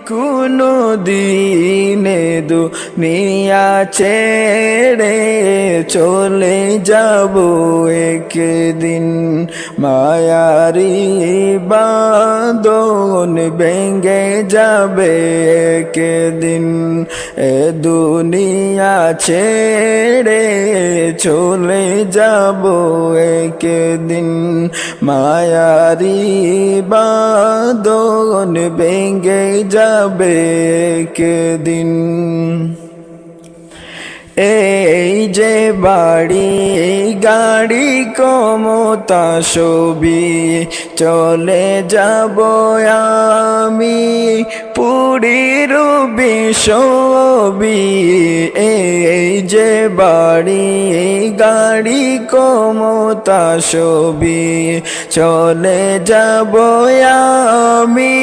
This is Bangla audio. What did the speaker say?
কোনো দিনে দুনিয়া ছেড়ে চলে যাব একদিন, মায়ারি বাঁধন ভেঙে যাবে একদিন। এ দুনিয়া ছেড়ে চলে যাব একদিন, মায়ারি বাঁধন ভেঙে যাবে একদিন। এই যে বাড়ি গাড়ি ক্ষমতা সবই চলে যাব আমি, পুরি রূপে সবই। এই যে বাড়ি গাড়ি ক্ষমতা সবই চলে যাব আমি,